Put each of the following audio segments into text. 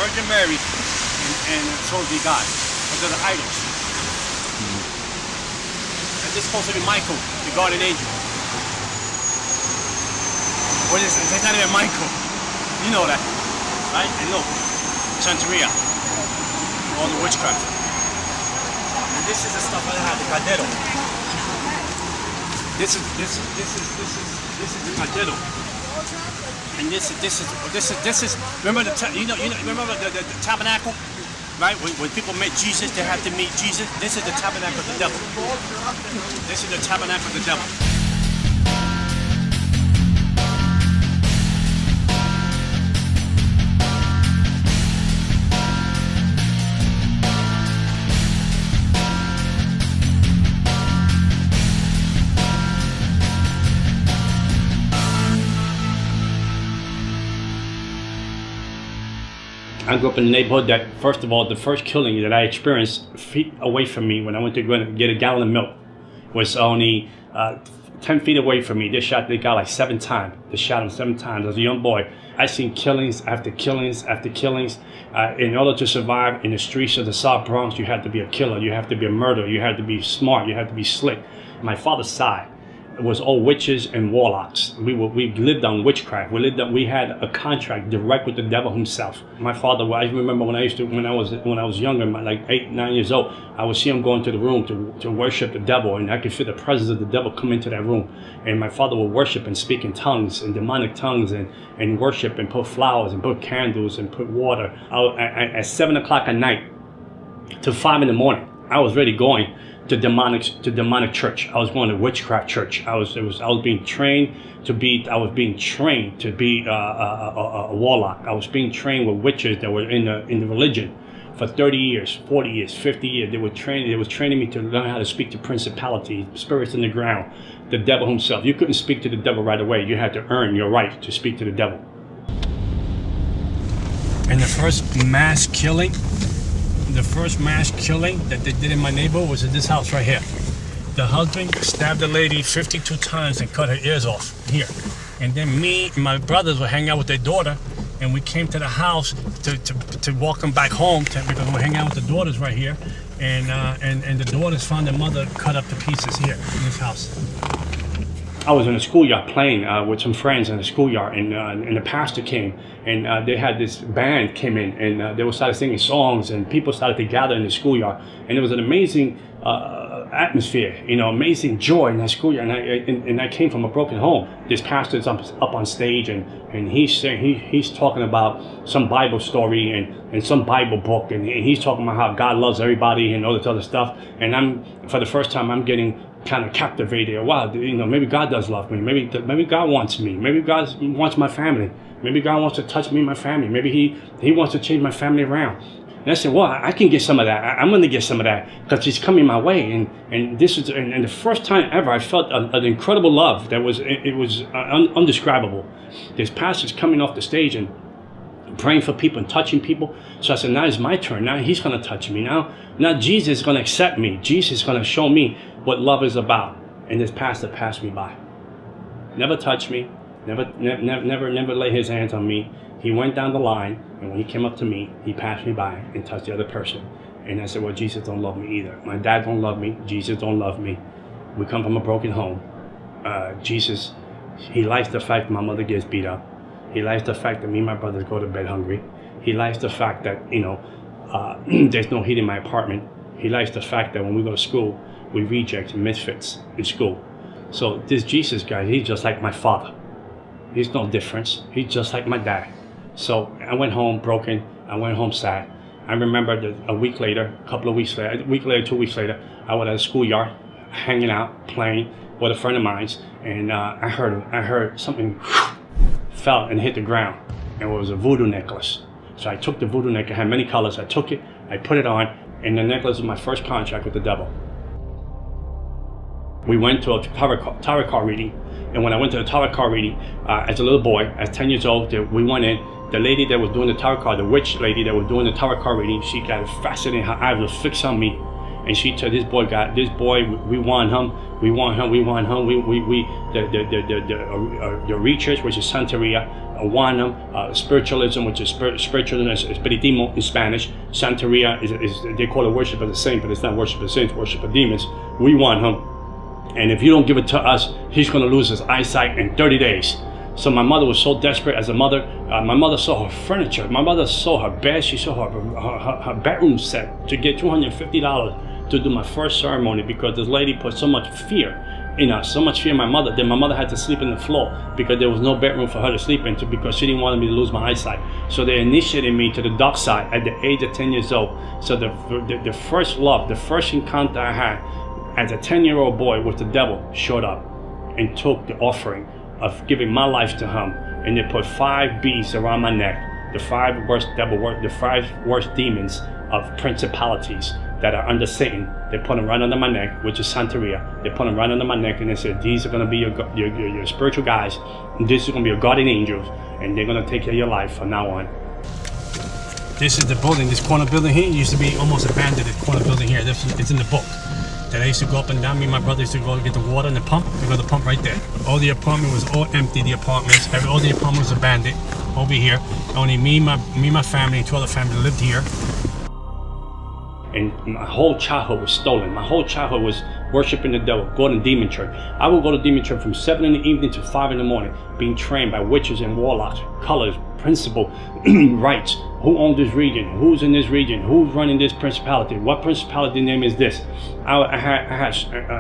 Virgin Mary and so be God. But they're the idols. And this is supposed to be Michael, the guardian angel. Or it's not even Michael. You know that, right? And look, Santeria, all the witchcraft. And this is the stuff I have, the Caldero. This is the Caldero. And this is remember remember the tabernacle, right? When people met Jesus, they had to meet Jesus. This is the tabernacle of the devil. This is the tabernacle of the devil. I grew up in a neighborhood that, first of all, the first killing that I experienced feet away from me when I went to go and get a gallon of milk was only 10 feet away from me. They shot the guy like 7 times. They shot him 7 times. As a young boy, I seen killings after killings after killings. In order to survive in the streets of the South Bronx, you had to be a killer. You have to be a murderer. You had to be smart. You had to be slick. My father's side was all witches and warlocks. We lived on witchcraft. We had a contract direct with the devil himself. My father, I remember when I was younger, like 8, 9 years old, I would see him go into the room to worship the devil, and I could feel the presence of the devil come into that room. And my father would worship and speak in tongues and demonic tongues and worship and put flowers and put candles and put water. At 7 o'clock at night to 5 in the morning, I was really going to demonic church. I was going to witchcraft church. I was being trained to be a warlock. I was being trained with witches that were in the religion for 30 years, 40 years, 50 years. They was training me to learn how to speak to principalities, spirits in the ground, the devil himself. You couldn't speak to the devil right away. You had to earn your right to speak to the devil. And the first mass killing that they did in my neighborhood was in this house right here. The husband stabbed the lady 52 times and cut her ears off here. And then me and my brothers would hang out with their daughter, and we came to the house to walk them back home because we're hanging out with the daughters right here. And the daughters found their mother cut up to pieces here in this house. I was in a schoolyard playing with some friends in the schoolyard, and the pastor came, and they had this band came in, and they started singing songs, and people started to gather in the schoolyard, and it was an amazing atmosphere, amazing joy in that schoolyard. And I came from a broken home. This pastor is up on stage, and he's talking about some Bible story and some Bible book, and he's talking about how God loves everybody and all this other stuff. And for the first time, I'm getting kind of captivated. Wow, maybe God does love me. Maybe God wants me. Maybe God wants my family. Maybe God wants to touch me and my family. Maybe he wants to change my family around. And I said, well, I can get some of that. I'm going to get some of that because it's coming my way. And this is the first time ever I felt an incredible love that was undescribable. This pastor's coming off the stage and praying for people and touching people. So I said, now it's my turn. Now he's going to touch me. Now Jesus is going to accept me. Jesus is going to show me what love is about. And this pastor passed me by. Never touched me. Never laid his hands on me. He went down the line, and when he came up to me, he passed me by and touched the other person. And I said, well, Jesus don't love me either. My dad don't love me. Jesus don't love me. We come from a broken home. Jesus, he likes the fact that my mother gets beat up. He likes the fact that me and my brothers go to bed hungry. He likes the fact that, there's no heat in my apartment. He likes the fact that when we go to school, we reject misfits in school. So this Jesus guy, he's just like my father. There's no difference. He's just like my dad. So I went home broken. I went home sad. I remember that a week later, 2 weeks later, I was at a schoolyard, hanging out, playing with a friend of mine's, and I heard something fell and hit the ground, and it was a voodoo necklace. So I took the voodoo necklace. It had many colors. I took it, I put it on, and the necklace was my first contract with the devil. We went to a tarot card reading, and when I went to the tarot card reading, as a little boy, at 10 years old, we went in. The lady that was doing the tarot card, the witch lady that was doing the tarot card reading, she got fascinated. Her eyes were fixed on me, and she told this boy, we want him. The research, which is Santeria, Awana, spiritualism, which is spiritualism, espiritismo in Spanish. Santeria is they call it worship of the saint, but it's not worship of the saints, worship of demons. We want him, and if you don't give it to us, he's going to lose his eyesight in 30 days. So my mother was so desperate as a mother. My mother sold her furniture. My mother sold her bed. She sold her bedroom set to get $250 to do my first ceremony, because this lady put so much fear in us, so much fear in my mother, that my mother had to sleep in the floor because there was no bedroom for her to sleep into, because she didn't want me to lose my eyesight. So they initiated me to the dark side at the age of 10 years old. So the first love, the first encounter I had as a 10-year-old boy with the devil showed up and took the offering of giving my life to him, and they put 5 beads around my neck, the 5 worst the 5 worst demons of principalities that are under Satan. They put them right under my neck, which is Santeria. They put them right under my neck, and they said, these are going to be your spiritual guys, and this is going to be your guardian angels, and they're going to take care of your life from now on. This is the building, this corner building here used to be almost abandoned. The corner building here, it's in the book. That I used to go up and down. Me and my brother used to go get the water and the pump. We got the pump right there. All the apartment was all empty. The apartments, all the apartments was abandoned. Over here, only me, my family, and 2 other families lived here. And my whole childhood was stolen. My whole childhood was worshiping the devil, going to demon church. I would go to demon church from 7 in the evening to 5 in the morning, being trained by witches and warlocks, colors, principle, rights. Who owns this region? Who's in this region? Who's running this principality? What principality name is this? I had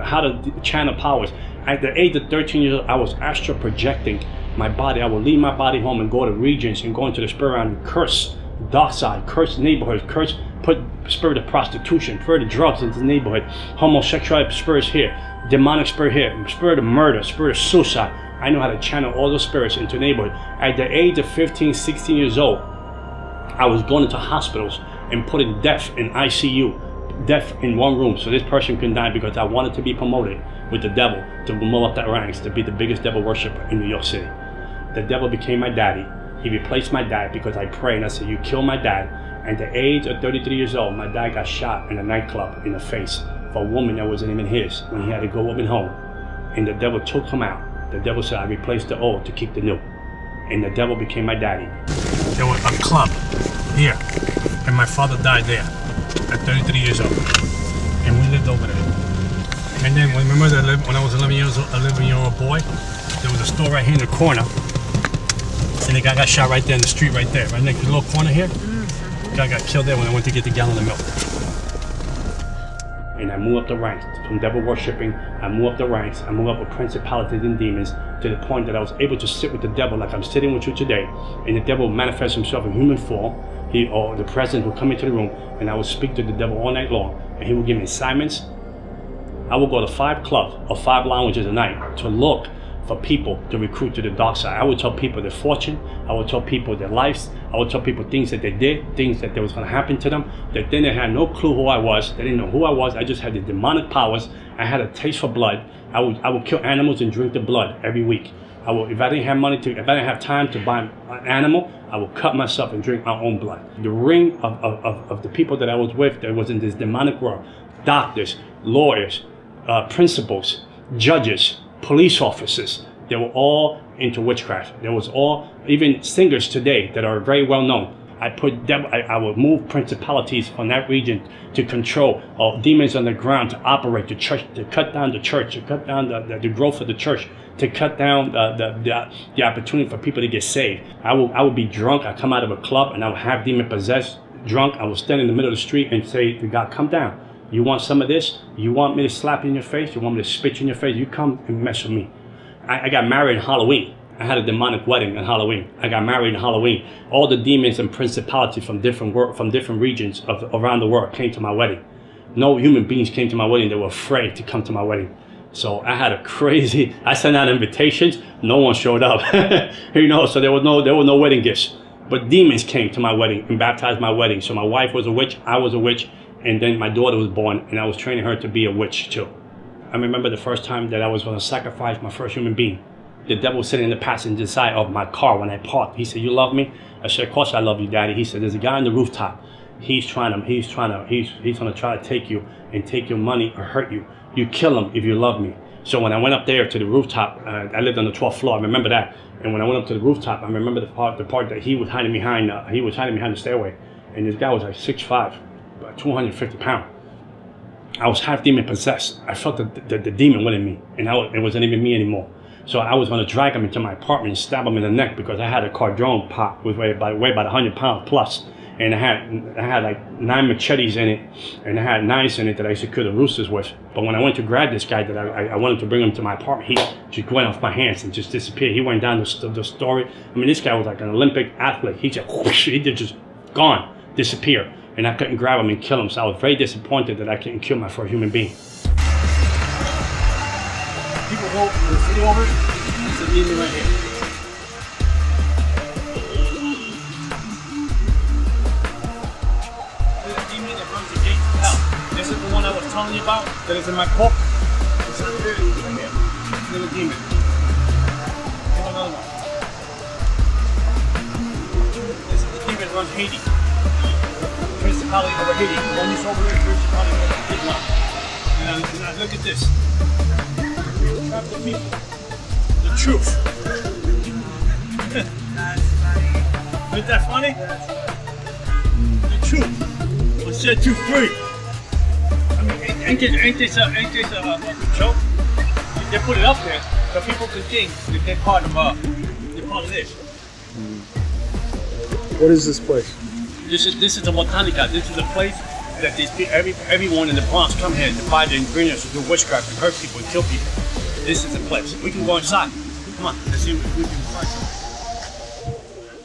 how to channel powers. At the age of 13 years old, I was astral projecting my body. I would leave my body home and go to regions and go into the spirit realm and curse dark side, curse neighborhoods, curse, put spirit of prostitution, spirit of drugs into the neighborhood, homosexual spirits here, demonic spirit here, spirit of murder, spirit of suicide. I know how to channel all those spirits into the neighborhood. At the age of 15, 16 years old, I was going into hospitals and putting death in ICU, death in one room, so this person couldn't die, because I wanted to be promoted with the devil, to move up that ranks, to be the biggest devil worshiper in New York City. The devil became my daddy. He replaced my dad because I prayed and I said, you killed my dad. At the age of 33 years old, my dad got shot in a nightclub in the face for a woman that wasn't even his, when he had to go up and home. And the devil took him out. The devil said, I replaced the old to keep the new. And the devil became my daddy. There was a club here, and my father died there at 33 years old, and we lived over there. And then remember that when I was 11-year-old boy, there was a store right here in the corner, and the guy got shot right there in the street right there, right next to the little corner here. The guy got killed there when I went to get the gallon of milk. And I moved up the ranks from devil worshipping. I moved up the ranks. I moved up with principalities and demons to the point that I was able to sit with the devil like I'm sitting with you today. And the devil would manifest himself in human form. He or the presence would come into the room, and I would speak to the devil all night long. And he would give me assignments. I would go to 5 clubs or 5 lounges a night to look for people to recruit to the dark side. I would tell people their fortune. I would tell people their lives. I would tell people things that they did, things that was going to happen to them, that then they had no clue who I was. They didn't know who I was. I just had the demonic powers. I had a taste for blood. I would kill animals and drink the blood every week. If I didn't have money if I didn't have time to buy an animal, I would cut myself and drink my own blood. The ring of the people that I was with that was in this demonic world, doctors, lawyers, principals, judges, police officers, they were all into witchcraft. There was all, even singers today that are very well known. I would move principalities from that region to control demons on the ground, to operate the church, to cut down the church, to cut down the growth of the church, to cut down the opportunity for people to get saved. I would be drunk. I come out of a club and I would have demon possessed, drunk. I would stand in the middle of the street and say to God, come down. You want some of this? You want me to slap you in your face? You want me to spit you in your face? You come and mess with me. I got married on Halloween. I had a demonic wedding on Halloween. I got married on Halloween. All the demons and principalities from different regions around the world came to my wedding. No human beings came to my wedding. They were afraid to come to my wedding. So I had I sent out invitations. No one showed up. So there were no wedding gifts. But demons came to my wedding and baptized my wedding. So my wife was a witch. I was a witch. And then my daughter was born, and I was training her to be a witch too. I remember the first time that I was going to sacrifice my first human being. The devil was sitting in the passenger side of my car when I parked. He said, "You love me?" I said, "Of course I love you, Daddy." He said, "There's a guy on the rooftop. He's gonna try to take you and take your money or hurt you. You kill him if you love me." So when I went up there to the rooftop, I lived on the 12th floor. I remember that. And when I went up to the rooftop, I remember the part that he was hiding behind. He was hiding behind the stairway, and this guy was like 6'5", 250 pounds. I was half demon possessed. I felt the demon within me, and it wasn't even me anymore. So I was going to drag him into my apartment and stab him in the neck because I had a Cardrone pot with weigh about 100 pounds plus. And I had like 9 machetes in it, and I had knives in it that I used to kill the roosters with. But when I went to grab this guy that I wanted to bring him to my apartment, he just went off my hands and just disappeared. He went down the story. I mean, this guy was like an Olympic athlete. He just whoosh, he just gone, disappeared. And I couldn't grab him and kill him. So I was very disappointed that I couldn't kill my first human being. People go to the city over, it's a demon right here. This is the one I was telling you about that is in my book. It's right here. Little demon. Here's another one. This is the demon that runs Haiti. Principality over Haiti. The one you saw over here, principality over Islam. And look at this. Trap the people. The truth. Isn't that funny? The truth will set you free. Ain't this a joke? They put it up there so people can think that they're part of this. What is this place? This is the Botanica. This is a place that everyone in the Bronx come here to buy the ingredients to do witchcraft and hurt people and kill people. This is the place. We can go inside. Come on, let's see if we can find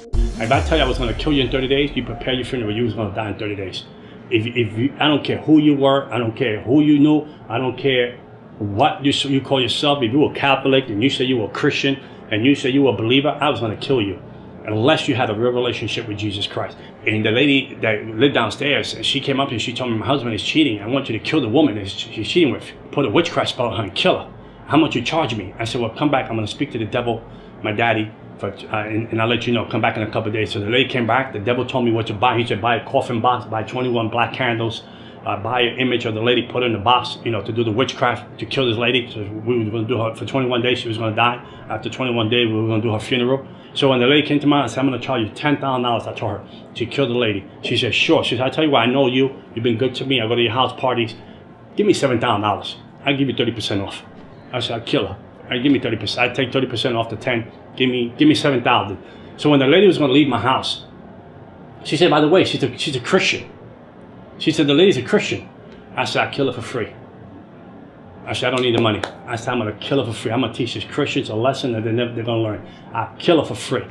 something. If I tell you I was going to kill you in 30 days, you prepare your funeral. You was going to die in 30 days. If you, I don't care who you were, I don't care who you knew, I don't care what you call yourself. If you were Catholic and you say you were Christian and you say you were a believer, I was going to kill you unless you had a real relationship with Jesus Christ. And the lady that lived downstairs, she came up and she told me, my husband is cheating. I want you to kill the woman that she's cheating with. Put a witchcraft spell on her and kill her. How much you charge me? I said, well, come back. I'm going to speak to the devil, my daddy, and I'll let you know. Come back in a couple of days. So the lady came back. The devil told me what to buy. He said, buy a coffin box, buy 21 black candles, buy an image of the lady, put her in the box, you know, to do the witchcraft, to kill this lady. So we were going to do her for 21 days. She was going to die. After 21 days, we were going to do her funeral. So when the lady came to me, I said, I'm going to charge you $10,000. I told her to kill the lady. She said, sure. She said, I tell you what, I know you. You've been good to me. I go to your house parties. Give me $7,000. I'll give you 30% off. I said, I'll kill her. I'll give me 30%. I'd take 30% off the 10. Give me 7,000. So when the lady was going to leave my house, she said, by the way, she's a Christian. She said, the lady's a Christian. I said, I'll kill her for free. I said, I don't need the money. I said, I'm going to kill her for free. I'm going to teach these Christians a lesson that they're going to learn. I'll kill her for free.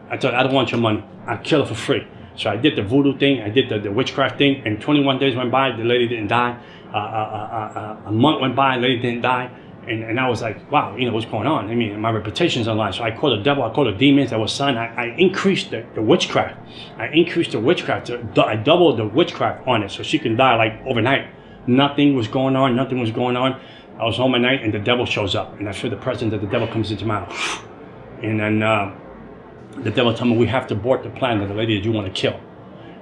I told her, I don't want your money. I'll kill her for free. So I did the voodoo thing. I did the witchcraft thing. And 21 days went by. The lady didn't die. A month went by. The lady didn't die. And I was like, wow, you know, what's going on? I mean, my reputation's online. So I called the devil, I called the demons that was signed. I increased the witchcraft. I increased the witchcraft. I doubled the witchcraft on it so she can die like overnight. Nothing was going on. Nothing was going on. I was home at night and the devil shows up. And I feel the presence of the devil comes into my house. And then the devil told me, we have to abort the plan of the lady that you want to kill.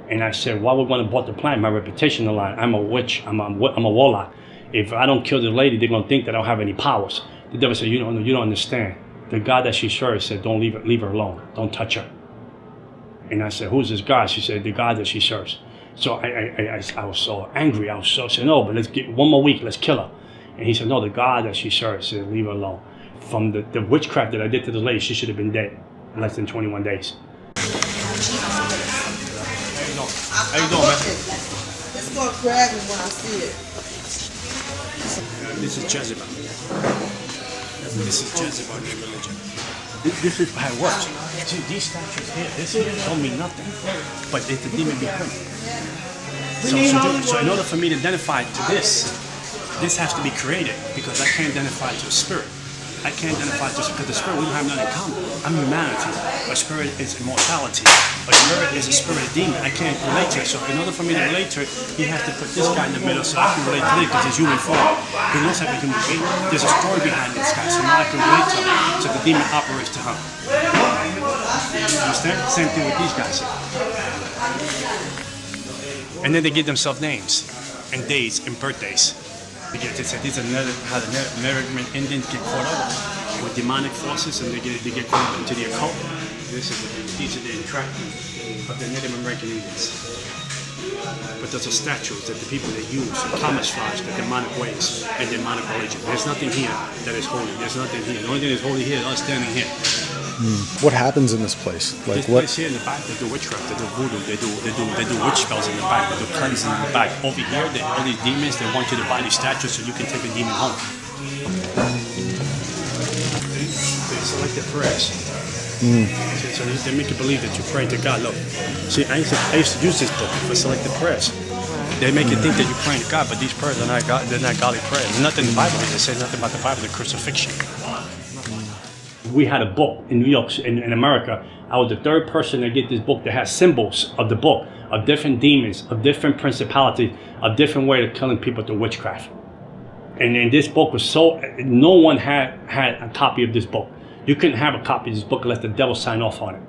And I said, why would we want to abort the plan? My reputation on the line. I'm a witch. I'm a warlock. If I don't kill the lady, they're going to think that I don't have any powers. The devil said, you don't understand. The God that she serves said, don't leave her alone. Don't touch her. And I said, who's this God? She said, the God that she serves. So I was so angry. I said, no, but let's get one more week. Let's kill her. And he said, no, the God that she serves said, leave her alone. From the witchcraft that I did to the lady, she should have been dead in less than 21 days. How you doing, man? Let's go grab him when I see it. This is Jezebel. This is Jezebel in religion. This is how it works. See, these statues here, this here don't mean nothing. But it's the demon behind it. So in order for me to identify to this has to be created because I can't identify to a spirit. I can't identify just because the spirit, we don't have nothing in common. I'm humanity. A spirit is immortality. A spirit is a spirit of demon. I can't relate to it. So in order for me to relate to it, he has to put this guy in the middle so I can relate to it because he's human form. He looks like a human being. There's a story behind this guy, so now I can relate to him. So the demon operates to him. You understand? Same thing with these guys here. And then they give themselves names and days and birthdays. Because they said these are how the American Indians get caught up with demonic forces and they get caught up into the occult. These are the entrapment of the Native American Indians. But those are statues that the people that use to camouflage the demonic ways and demonic religion. There's nothing here that is holy. There's nothing here. The only thing that's holy here is us standing here. What happens in this place? Like this place here in the back, they do witchcraft, they do voodoo, they do witch spells in the back, they do cleansing in the back. Over here, all these demons, they want you to buy these statues so you can take a demon home. They select the prayers. So they make you believe that you're praying to God. Look, see, I used to use this book for selected prayers. They make you think that you're praying to God, but these prayers are not God. They're not godly prayers. There's nothing in the Bible. They say nothing about the Bible. The crucifixion. We had a book in New York, in America. I was the third person to get this book that has symbols of the book, of different demons, of different principalities, of different way of killing people through witchcraft. And this book was so, no one had a copy of this book. You couldn't have a copy of this book unless the devil signed off on it.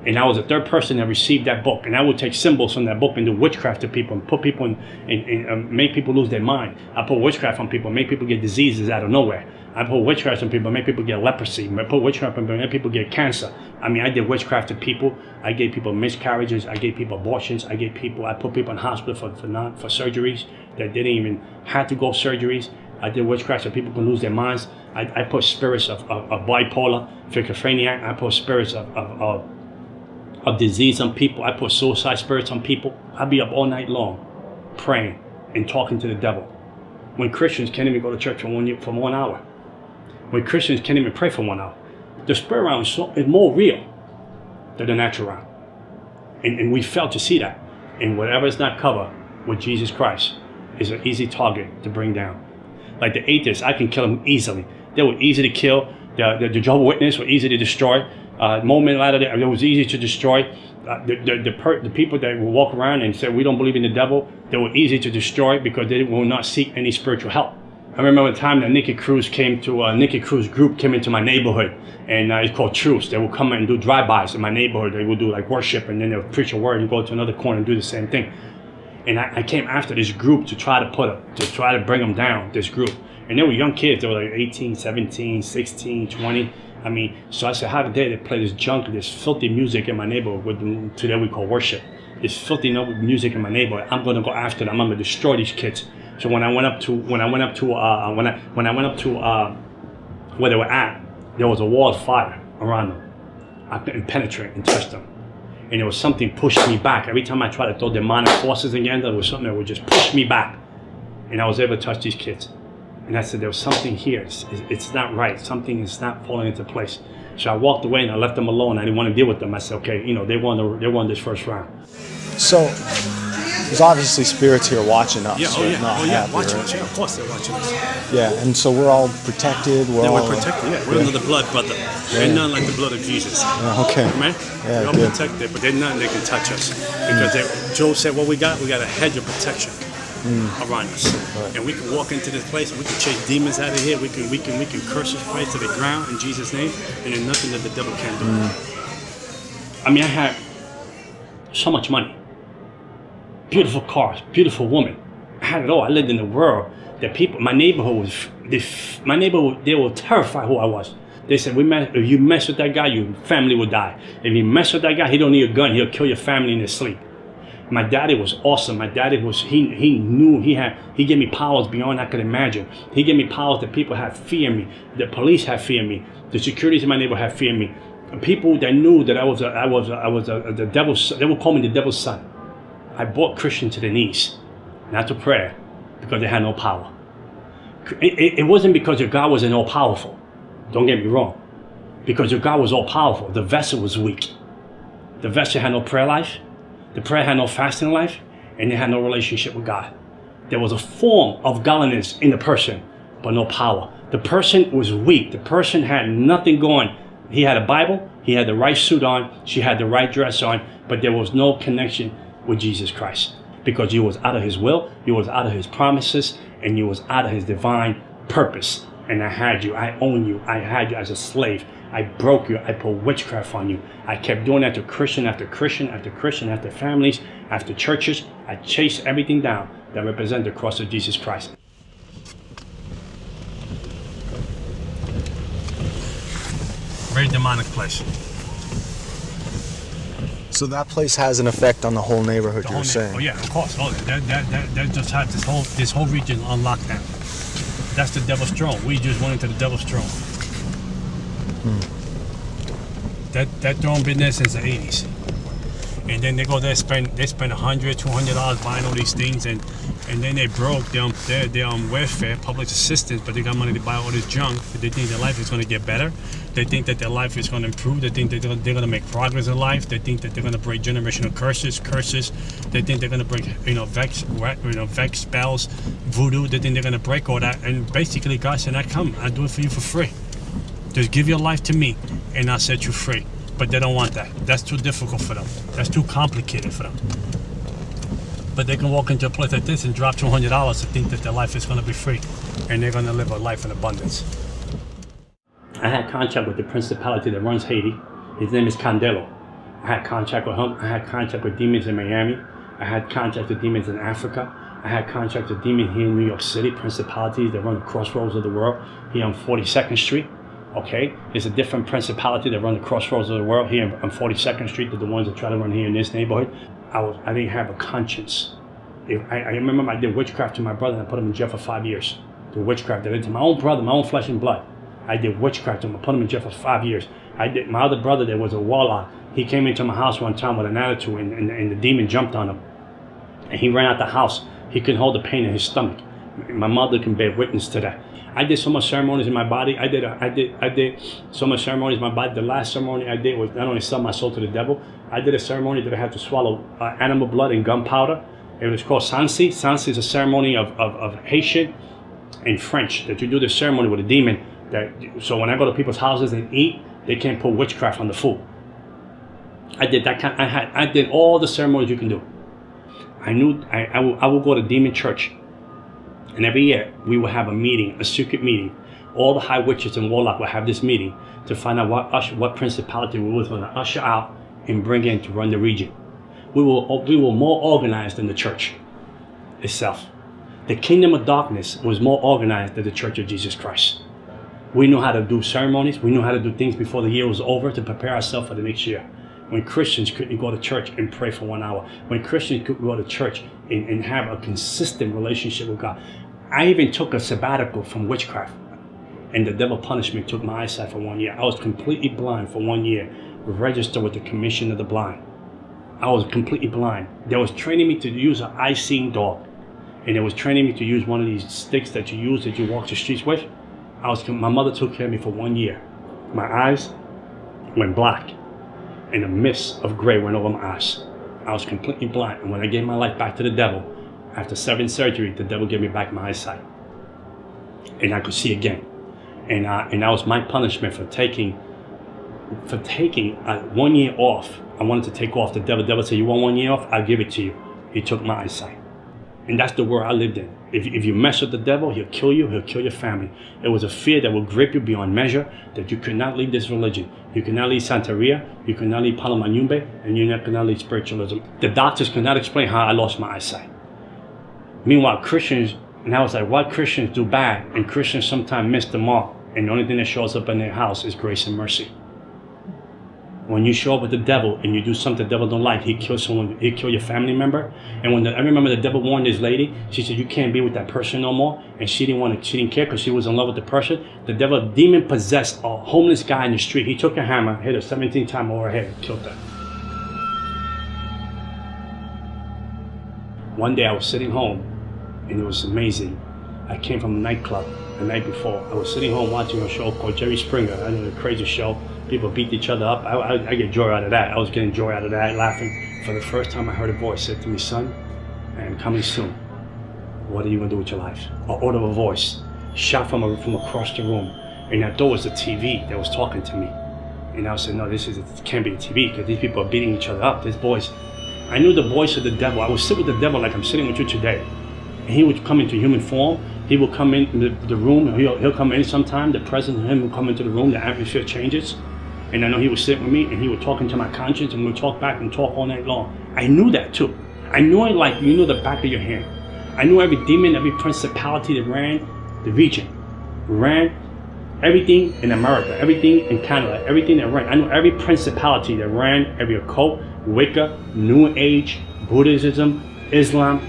And I was the third person that received that book. And I would take symbols from that book and do witchcraft to people and put people in make people lose their mind. I put witchcraft on people, make people get diseases out of nowhere. I put witchcraft on people, make people get leprosy. I put witchcraft on people, make people get cancer. I mean, I did witchcraft to people. I gave people miscarriages. I gave people abortions. I put people in hospital for surgeries that didn't even have to go surgeries. I did witchcraft so people can lose their minds. I put spirits of bipolar, schizophrenia. I put spirits of disease on people. I put suicide spirits on people. I'd be up all night long praying and talking to the devil. When Christians can't even go to church for 1 hour. When Christians can't even pray for 1 hour. The spirit realm is more real than the natural realm. And we fail to see that. And whatever is not covered with Jesus Christ is an easy target to bring down. Like the atheists, I can kill them easily. They were easy to kill. The Jehovah's Witnesses were easy to destroy. Moment later, it was easy to destroy. The people that will walk around and say we don't believe in the devil, they were easy to destroy because they will not seek any spiritual help. I remember the time that Nicky Cruz group came into my neighborhood, and it's called Truce. They would come and do drive-bys in my neighborhood. They would do like worship, and then they would preach a word and go to another corner and do the same thing. And I came after this group to try to bring them down. This group, and they were young kids. They were like 18, 17, 16, 20. I mean, so I said, how dare they play this junk, this filthy music in my neighborhood? Today we call worship. This filthy music in my neighborhood. I'm going to go after them. I'm going to destroy these kids. So when I went up to where they were at, there was a wall of fire around them. I couldn't penetrate and touch them. And there was something pushing me back. Every time I tried to throw demonic forces again, there was something that would just push me back. And I was able to touch these kids. And I said, there was something here. It's not right. Something is not falling into place. So I walked away and I left them alone. I didn't want to deal with them. I said, okay, they won this first round. So there's obviously spirits here watching us. Watching us. Yeah, of course they're watching us. Yeah, and so we're all protected. We're protected. Yeah, we're under the blood, brother. Ain't nothing like the blood of Jesus. Okay. Man, we're all protected, but there's nothing that can touch us because Job said, "What we got a hedge of protection around us, and we can walk into this place and we can chase demons out of here. We can curse this place to the ground in Jesus' name, and there's nothing that the devil can do." I mean, I had so much money. Beautiful cars, beautiful woman. I had it all. I lived in a world that people, my neighborhood, they were terrified who I was. They said, if you mess with that guy, your family will die. If you mess with that guy, he don't need a gun. He'll kill your family in his sleep. My daddy was awesome. My daddy was, he gave me powers beyond I could imagine. He gave me powers that people had fear me. The police had fear me. The securities in my neighborhood had fear me. People that knew that I was the devil's, they would call me the devil's son. I brought Christians to their knees, not to prayer, because they had no power. It wasn't because your God wasn't all powerful. Don't get me wrong. Because your God was all powerful. The vessel was weak. The vessel had no prayer life. The prayer had no fasting life, and they had no relationship with God. There was a form of godliness in the person, but no power. The person was weak. The person had nothing going. He had a Bible. He had the right suit on. She had the right dress on, but there was no connection with Jesus Christ, because you was out of his will, you was out of his promises, and you was out of his divine purpose. And I had you, I own you, I had you as a slave. I broke you, I put witchcraft on you. I kept doing that to Christian after Christian after Christian, after families, after churches. I chased everything down that represented the cross of Jesus Christ. Very demonic place. So that place has an effect on the whole neighborhood, you were saying? Oh yeah, of course. Oh, that just had this whole region on lockdown. That's the devil's throne. We just went into the devil's throne. That throne been there since the 80s. And then they go there, spend $100, $200 buying all these things, and then they broke. They're on welfare, public assistance, but they got money to buy all this junk. But they think their life is going to get better. They think that their life is going to improve. They think that they're going to make progress in life. They think that they're going to break generational curses. They think they're going to break, vex spells, voodoo. They think they're going to break all that. And basically, God said, "I come. I do it for you for free. Just give your life to me, and I'll set you free." But they don't want that. That's too difficult for them. That's too complicated for them. But they can walk into a place like this and drop $200 to think that their life is going to be free, and they're going to live a life in abundance. I had contact with the principality that runs Haiti. His name is Candelo. I had contact with him. I had contact with demons in Miami. I had contact with demons in Africa. I had contact with demons here in New York City, principalities that run the crossroads of the world, here on 42nd Street. Okay, there's a different principality that run the crossroads of the world here on 42nd Street than the ones that try to run here in this neighborhood. I didn't have a conscience. I remember I did witchcraft to my brother and I put him in jail for 5 years. The witchcraft I did to my own brother, my own flesh and blood. I did witchcraft to him. I put him in jail for 5 years. My other brother, there was a warlock. He came into my house one time with an attitude, and the demon jumped on him. And he ran out the house. He couldn't hold the pain in his stomach. My mother can bear witness to that. I did so much ceremonies in my body. I did so much ceremonies in my body. The last ceremony I did was not only sell my soul to the devil. I did a ceremony that I had to swallow animal blood and gunpowder. It was called Sansi. Sansi is a ceremony of Haitian and French that you do the ceremony with a demon. So when I go to people's houses and eat, they can't put witchcraft on the food. I did that kind. I did all the ceremonies you can do. I knew I would go to demon church. And every year, we will have a meeting, a secret meeting. All the high witches and warlock will have this meeting to find out what principality we were going to usher out and bring in to run the region. We were more organized than the church itself. The kingdom of darkness was more organized than the Church of Jesus Christ. We knew how to do ceremonies. We knew how to do things before the year was over to prepare ourselves for the next year. When Christians couldn't go to church and pray for 1 hour. When Christians couldn't go to church and have a consistent relationship with God. I even took a sabbatical from witchcraft. And the devil punished me, took my eyesight for 1 year. I was completely blind for 1 year. Registered with the Commission of the Blind. I was completely blind. They was training me to use an eye-seeing dog. And they was training me to use one of these sticks that you use that you walk the streets with. My mother took care of me for 1 year. My eyes went black. And a mist of gray went over my eyes. I was completely blind. And when I gave my life back to the devil, after 7 surgeries, the devil gave me back my eyesight. And I could see again. And that was my punishment for taking 1 year off. I wanted to take off. The devil said, "You want 1 year off? I'll give it to you." He took my eyesight. And that's the world I lived in. If you mess with the devil, he'll kill you, he'll kill your family. It was a fear that will grip you beyond measure, that you could not leave this religion. You could not leave Santeria, you could not leave Palo Mayombe, and you could not leave spiritualism. The doctors could not explain how I lost my eyesight. Meanwhile, Christians, and I was like, why Christians do bad, and Christians sometimes miss the mark, and the only thing that shows up in their house is grace and mercy. When you show up with the devil and you do something the devil don't like, he kills someone, he kill your family member. And I remember the devil warned this lady, she said, "You can't be with that person no more." And she didn't care because she was in love with the person. The devil, demon possessed a homeless guy in the street. He took a hammer, hit her 17 times over her head, and killed her. One day I was sitting home and it was amazing. I came from a nightclub the night before. I was sitting home watching a show called Jerry Springer. I know, the crazy show. People beat each other up. I get joy out of that. I was getting joy out of that, laughing. For the first time I heard a voice said to me, "Son, I am coming soon. What are you going to do with your life?" An audible voice shot from across the room. And I thought it was the TV that was talking to me. And I said, no, it can't be the TV because these people are beating each other up. These boys. I knew the voice of the devil. I would sit with the devil like I'm sitting with you today. And he would come into human form. He will come in the room. He'll come in sometime. The presence of him will come into the room. The atmosphere changes. And I know he would sit with me and he would talk into my conscience and we'd talk back and talk all night long. I knew that too. I knew it like you know the back of your hand. I knew every demon, every principality that ran the region, ran everything in America, everything in Canada, everything that ran. I knew every principality that ran, every occult, Wicca, New Age, Buddhism, Islam,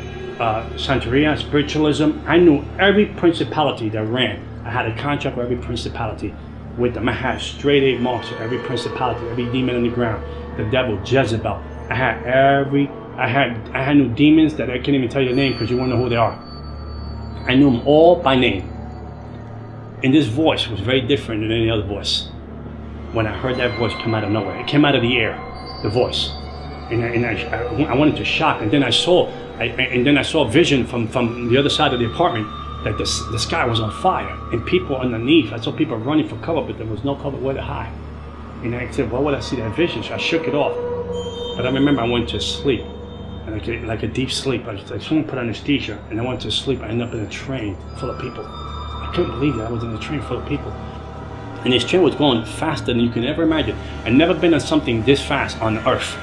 Santeria, spiritualism. I knew every principality that ran. I had a contract with every principality with them. I had straight A marks with every principality, every demon on the ground, the devil, Jezebel. I had new demons that I can't even tell you the name because you won't know who they are. I knew them all by name. And this voice was very different than any other voice. When I heard that voice come out of nowhere, it came out of the air, the voice. And I went into shock. And then I saw a vision from the other side of the apartment that the sky was on fire and people underneath. I saw people running for cover, but there was no cover where to hide. And I said, why would I see that vision? So I shook it off. But I remember I went to sleep, and like a deep sleep. Like someone put anesthesia, and I went to sleep. I ended up in a train full of people. I couldn't believe that I was in a train full of people. And this train was going faster than you can ever imagine. I'd never been on something this fast on earth.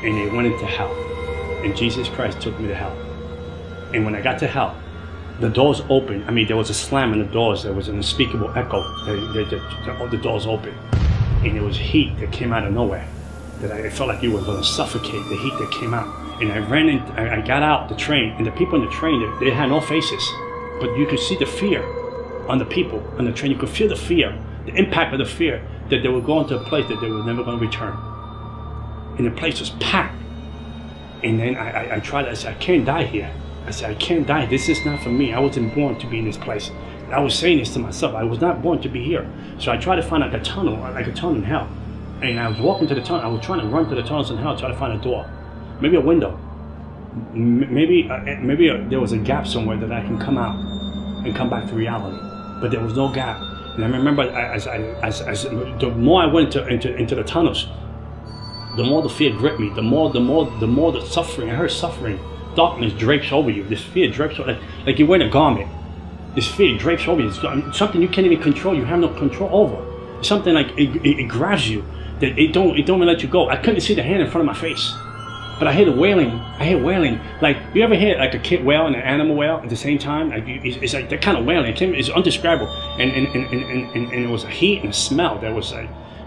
And it went into hell. And Jesus Christ took me to hell. And when I got to hell, the doors opened. I mean, there was a slam in the doors. There was an unspeakable echo. The doors opened. And there was heat that came out of nowhere. That I felt like you were going to suffocate, the heat that came out. And I got out the train, and the people in the train, they had no faces. But you could see the fear on the people on the train. You could feel the fear, the impact of the fear that they were going to a place that they were never going to return. And the place was packed. And then I tried, I said, I can't die here. I said, I can't die. This is not for me. I wasn't born to be in this place. I was saying this to myself. I was not born to be here. So I tried to find like a tunnel in hell. And I was walking to the tunnel. I was trying to run to the tunnels in hell, try to find a door, maybe a window, maybe there was a gap somewhere that I can come out and come back to reality. But there was no gap. And I remember, as the more I went into the tunnels, the more the fear gripped me. The more the suffering. I heard suffering, darkness drapes over you. This fear drapes over, like you're wearing a garment. This fear drapes over you. It's something you can't even control. You have no control over. It's something like it grabs you. That it don't even let you go. I couldn't see the hand in front of my face, but I hear the wailing. I hear wailing. Like, you ever hear like a kid wail and an animal wail at the same time? Like, it's like that kind of wailing. It's indescribable. And it was a heat and a smell that was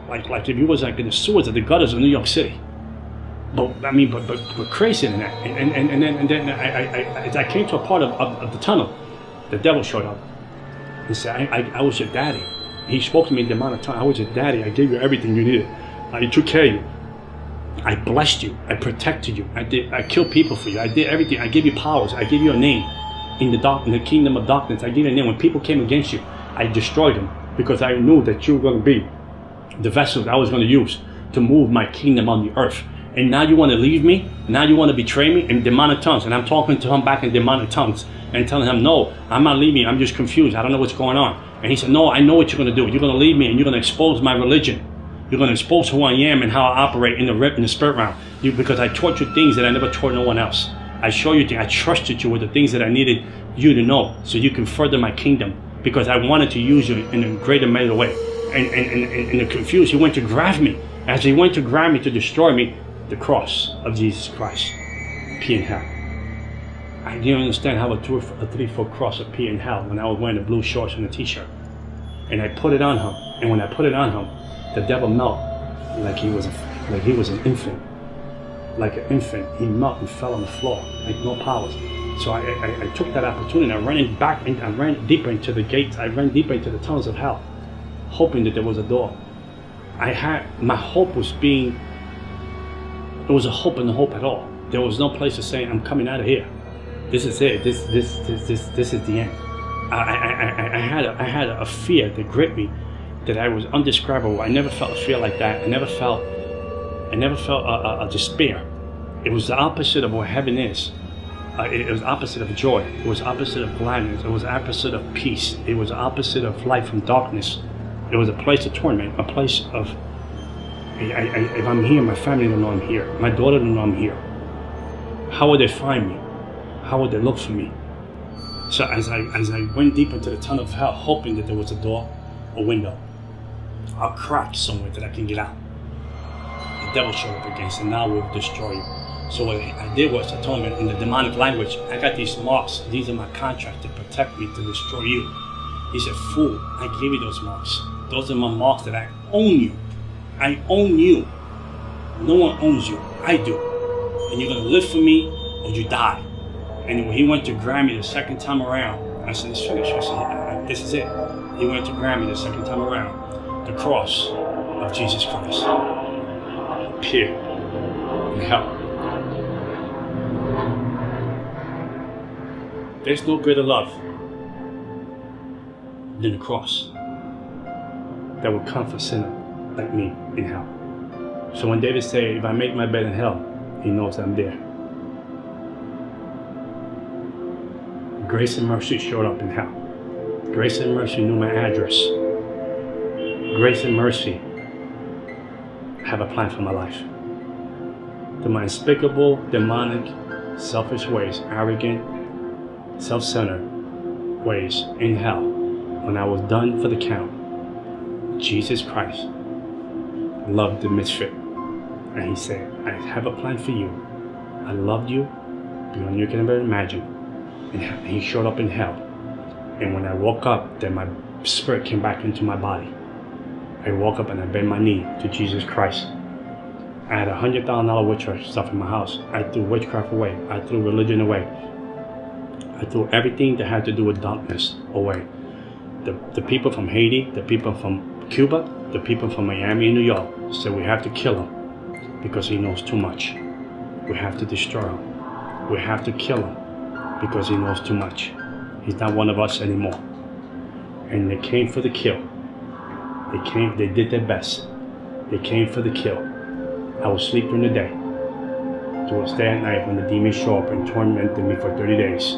like if you was like in the sewers of the gutters of New York City. But crazier than that. And then as I came to a part of the tunnel, the devil showed up. He said, I was your daddy. He spoke to me in the amount of time. I was your daddy. I gave you everything you needed. I took care of you. I blessed you. I protected you. I killed people for you. I did everything. I gave you powers. I gave you a name in the kingdom of darkness. I gave you a name. When people came against you, I destroyed them because I knew that you were going to be the vessel I was going to use to move my kingdom on the earth. And now you want to leave me? Now you want to betray me in demonic tongues? And I'm talking to him back in demonic tongues and telling him, no, I'm not leaving. I'm just confused. I don't know what's going on. And he said, no, I know what you're going to do. You're going to leave me and you're going to expose my religion. You're going to expose who I am and how I operate in the spirit realm. Because I taught you things that I never taught no one else. I showed you things. I trusted you with the things that I needed you to know so you can further my kingdom. Because I wanted to use you in a greater measure way. And the confused, he went to grab me. As he went to grab me to destroy me, the cross of Jesus Christ, P in hell. I didn't understand how a 3-foot cross would be in hell when I was wearing the blue shorts and a t-shirt. And I put it on him. And when I put it on him, the devil melted like he was an infant. Like an infant, he melted and fell on the floor, like no powers. So I took that opportunity. I ran deeper into the gates. I ran deeper into the tunnels of hell, hoping that there was a door. My hope was it was a hope and a hope at all. There was no place to say, I'm coming out of here. This is it. This is the end. I had a fear that gripped me that I was indescribable. I never felt a fear like that. I never felt a despair. It was the opposite of what heaven is. It was opposite of joy. It was opposite of gladness. It was opposite of peace. It was opposite of light from darkness. It was a place of torment, a place of, if I'm here, my family don't know I'm here. My daughter don't know I'm here. How would they find me? How would they look for me? So as I went deep into the tunnel of hell, hoping that there was a door, a window, a crack somewhere that I can get out, the devil showed up against, and now we'll destroy you. So what I did was, I told him in the demonic language, I got these marks. These are my contract to protect me, to destroy you. He said, fool, I gave you those marks. Those are my marks that I own you. I own you. No one owns you. I do. And you're going to live for me or you die. And when he went to grab me the second time around, I said, it's finished. I said, this is it. He went to grab me the second time around. The cross of Jesus Christ appeared in hell. There's no greater love than the cross that will come for a sinner like me in hell. So when David said, if I make my bed in hell, he knows I'm there. Grace and mercy showed up in hell. Grace and mercy knew my address. Grace and mercy have a plan for my life. To my unspeakable, demonic, selfish ways, arrogant, self-centered ways in hell, when I was done for the count, Jesus Christ loved the misfit. And he said, I have a plan for you. I loved you beyond you can ever imagine. And he showed up in hell. And when I woke up, then my spirit came back into my body. I woke up and I bent my knee to Jesus Christ. I had $100,000 witchcraft stuff in my house. I threw witchcraft away. I threw religion away. I threw everything that had to do with darkness away. The people from Haiti, the people from Cuba, the people from Miami and New York said we have to kill him because he knows too much. We have to destroy him. We have to kill him because he knows too much. He's not one of us anymore. And they came for the kill. They did their best. They came for the kill. I would sleep during the day. To stay at night when the demons show up and tormented me for 30 days.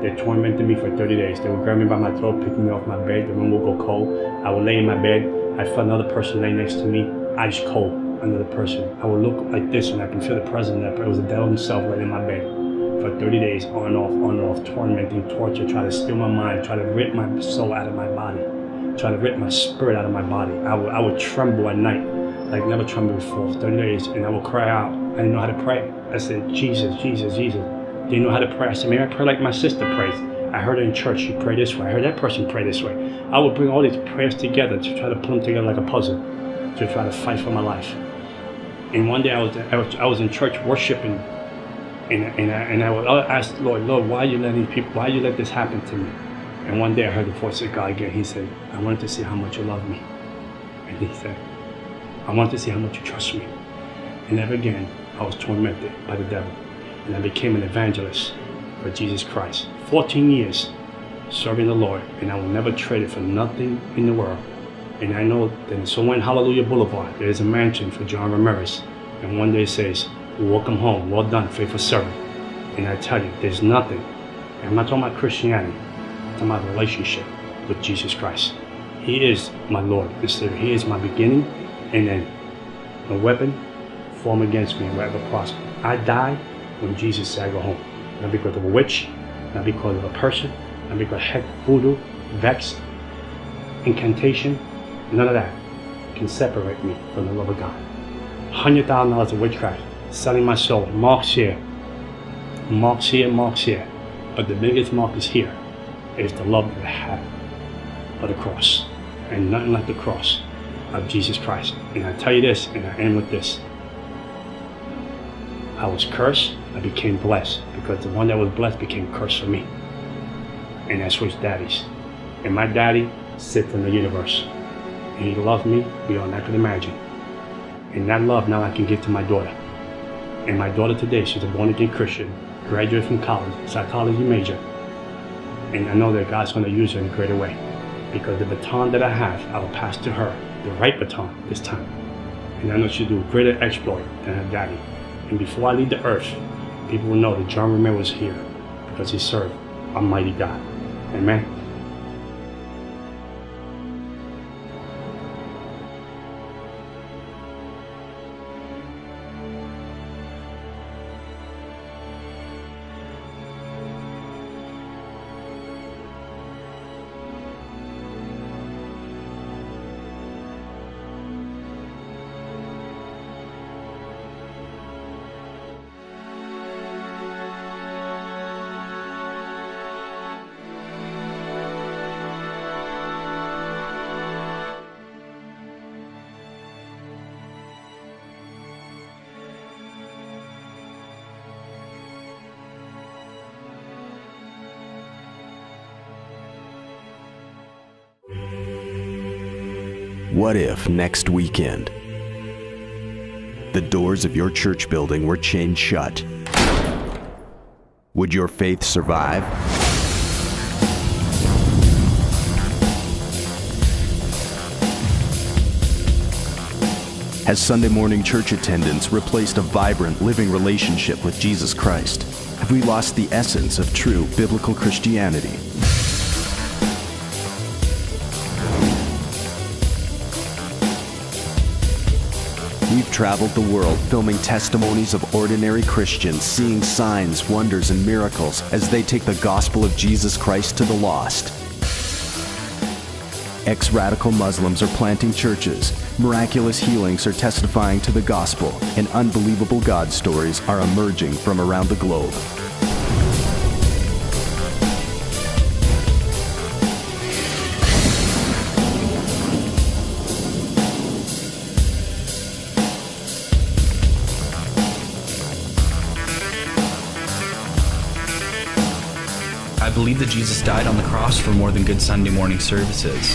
They tormented me for 30 days. They would grab me by my throat, pick me off my bed. The room would go cold. I would lay in my bed. I felt another person lay next to me, ice cold, another person. I would look like this and I can feel the presence of that. It was the devil himself right in my bed. For 30 days, on and off, tormenting, torture, trying to steal my mind, trying to rip my soul out of my body, trying to rip my spirit out of my body. I would tremble at night, like never trembled before, for 30 days, and I would cry out. I didn't know how to pray. I said, Jesus, Jesus, Jesus. Didn't know how to pray. I said, maybe I pray like my sister prays. I heard her in church, she prayed this way. I heard that person pray this way. I would bring all these prayers together to try to put them together like a puzzle, to try to fight for my life. And one day I was in church worshiping, and I would ask the Lord, why you letting people, why you let this happen to me? And one day I heard the voice of God again. He said, I wanted to see how much you love me. And he said, I wanted to see how much you trust me. And ever again, I was tormented by the devil. And I became an evangelist for Jesus Christ. 14 years serving the Lord, and I will never trade it for nothing in the world. And I know that somewhere in Hallelujah Boulevard, there is a mansion for John Ramirez. And one day it says, welcome home, well done, faithful servant. And I tell you, there's nothing. And I'm not talking about Christianity. I'm talking about relationship with Jesus Christ. He is my Lord and Savior. He is my beginning and end. No weapon formed against me will ever prosper. I died when Jesus said I go home. Not because of a witch, not because of a person, not because of heck, voodoo, vex, incantation, none of that can separate me from the love of God. $100,000 of witchcraft, selling my soul, marks here, marks here, marks here. But the biggest mark is here, is the love that I have for the cross. And nothing like the cross of Jesus Christ. And I tell you this, and I end with this. I was cursed, I became blessed, because the one that was blessed became cursed for me. And I switched daddies. And my daddy sits in the universe. And he loved me beyond I could imagine. And that love now I can give to my daughter. And my daughter today, she's a born-again Christian, graduate from college, psychology major. And I know that God's going to use her in a greater way. Because the baton that I have, I will pass to her, the right baton this time. And I know she'll do a greater exploit than her daddy. And before I leave the earth, people will know that John Ramirez was here because he served Almighty God. Amen. What if next weekend, the doors of your church building were chained shut? Would your faith survive? Has Sunday morning church attendance replaced a vibrant, living relationship with Jesus Christ? Have we lost the essence of true biblical Christianity? We've traveled the world filming testimonies of ordinary Christians seeing signs, wonders, and miracles as they take the gospel of Jesus Christ to the lost. Ex-radical Muslims are planting churches, miraculous healings are testifying to the gospel, and unbelievable God stories are emerging from around the globe. I believe that Jesus died on the cross for more than good Sunday morning services.